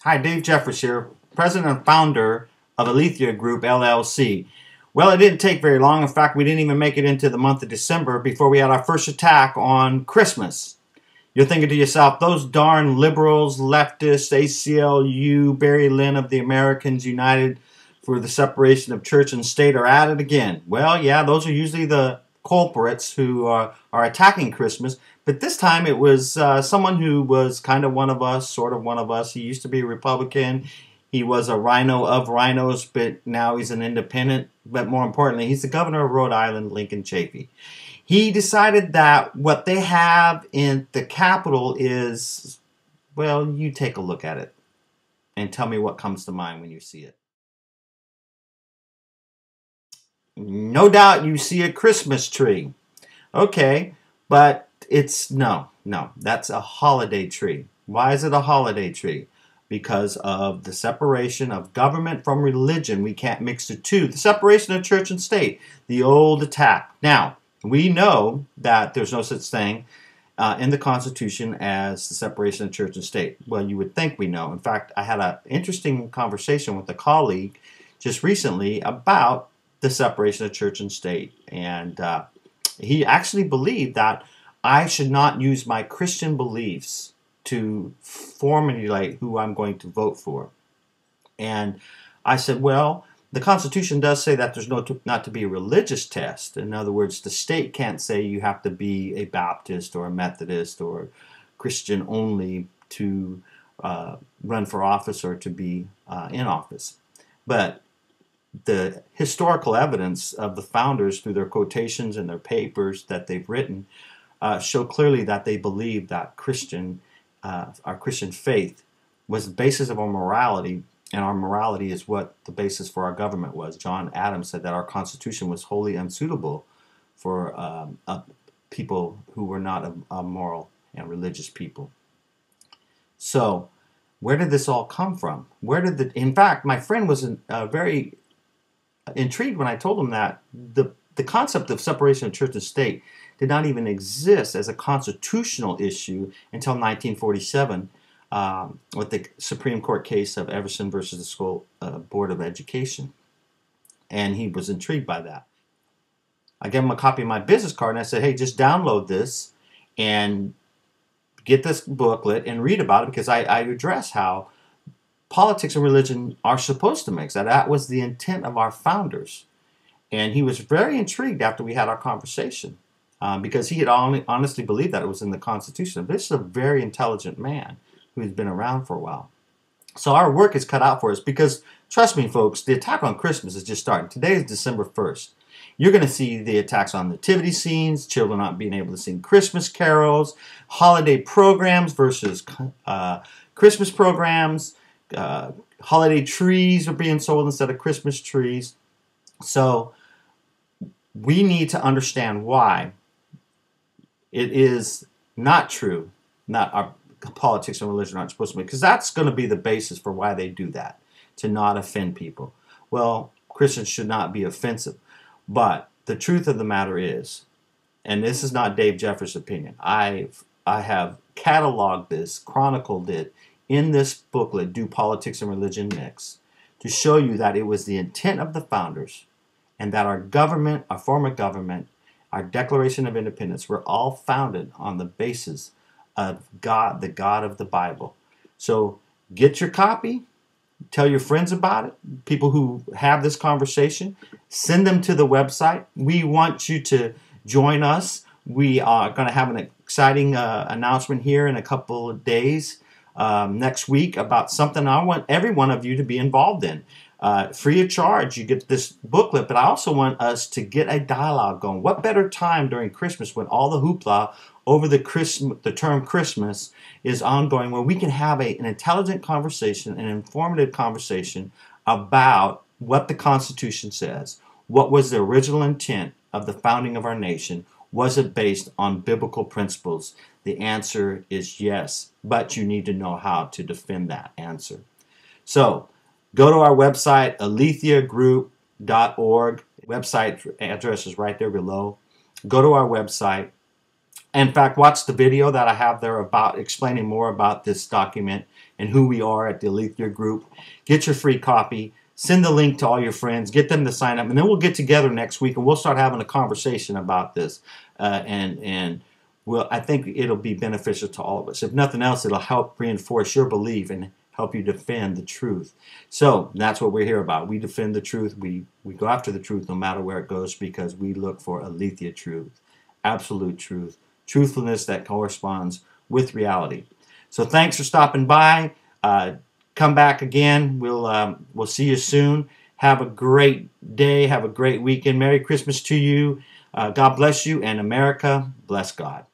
Hi, Dave Jeffers here, president and founder of Aletheia Group LLC. Well, it didn't take very long. In fact, we didn't even make it into the month of December before we had our first attack on Christmas. You're thinking to yourself, those darn liberals, leftists, ACLU, Barry Lynn of the Americans United for the Separation of Church and State are at it again. Well, yeah, those are usually the culprits who are attacking Christmas. But this time it was someone who was kind of one of us, sort of one of us. He used to be a Republican. He was a rhino of rhinos, but now he's an independent. But more importantly, he's the governor of Rhode Island, Lincoln Chafee. He decided that what they have in the Capitol is, well, you take a look at it and tell me what comes to mind when you see it. No doubt you see a Christmas tree. Okay, but no, that's a holiday tree. Why is it a holiday tree? Because of the separation of government from religion. We can't mix the two. The separation of church and state, the old attack. Now, we know that there's no such thing in the Constitution as the separation of church and state. Well, you would think we know. In fact, I had an interesting conversation with a colleague just recently about the separation of church and state. And he actually believed that I should not use my Christian beliefs to formulate who I'm going to vote for. And I said, well, the Constitution does say that there's not to be a religious test. In other words, the state can't say you have to be a Baptist or a Methodist or Christian only to run for office or to be in office. But the historical evidence of the founders through their quotations and their papers that they've written show clearly that they believed that our Christian faith was the basis of our morality, and our morality is what the basis for our government was. John Adams said that our Constitution was wholly unsuitable for people who were not a moral and religious people. So, where did this all come from? In fact, my friend was very intrigued when I told him that the concept of separation of church and state did not even exist as a constitutional issue until 1947 with the Supreme Court case of Everson versus the School Board of Education. And he was intrigued by that. I gave him a copy of my business card and I said, hey, just download this and get this booklet and read about it, because I address how politics and religion are supposed to mix. That was the intent of our founders. And he was very intrigued after we had our conversation because he had honestly believed that it was in the Constitution. This is a very intelligent man who's been around for a while. So our work is cut out for us because, trust me, folks, the attack on Christmas is just starting. Today is December 1st. You're going to see the attacks on nativity scenes, children not being able to sing Christmas carols, holiday programs versus Christmas programs. Holiday trees are being sold instead of Christmas trees. So we need to understand why it is not true, not our politics and religion aren't supposed to be, because that's going to be the basis for why they do that, to not offend people. Well, Christians should not be offensive. But the truth of the matter is, and this is not Dave Jeffers' opinion, I have cataloged this, chronicled it in this booklet, Do Politics and Religion Mix, to show you that it was the intent of the founders and that our government, our form of government, our Declaration of Independence were all founded on the basis of God, the God of the Bible. So get your copy, tell your friends about it, people who have this conversation, send them to the website. We want you to join us. We are going to have an exciting announcement here in a couple of days. Next week about something I want every one of you to be involved in. Free of charge, you get this booklet, but I also want us to get a dialogue going. What better time during Christmas when all the hoopla over the term Christmas is ongoing, where we can have an intelligent conversation, an informative conversation about what the Constitution says. What was the original intent of the founding of our nation? Was it based on biblical principles? The answer is yes, but you need to know how to defend that answer. So go to our website, aletheia.org. Website address is right there below. Go to our website In fact, watch the video that I have there about explaining more about this document and who we are at the Aletheia Group. Get your free copy. Send the link to all your friends. Get them to sign up. And then we'll get together next week and we'll start having a conversation about this. I think it'll be beneficial to all of us. If nothing else, it'll help reinforce your belief and help you defend the truth. So that's what we're here about. We defend the truth. We go after the truth no matter where it goes, because we look for Aletheia truth, absolute truth, truthfulness that corresponds with reality. So thanks for stopping by. Come back again. We'll see you soon. Have a great day. Have a great weekend. Merry Christmas to you. God bless you, and America, bless God.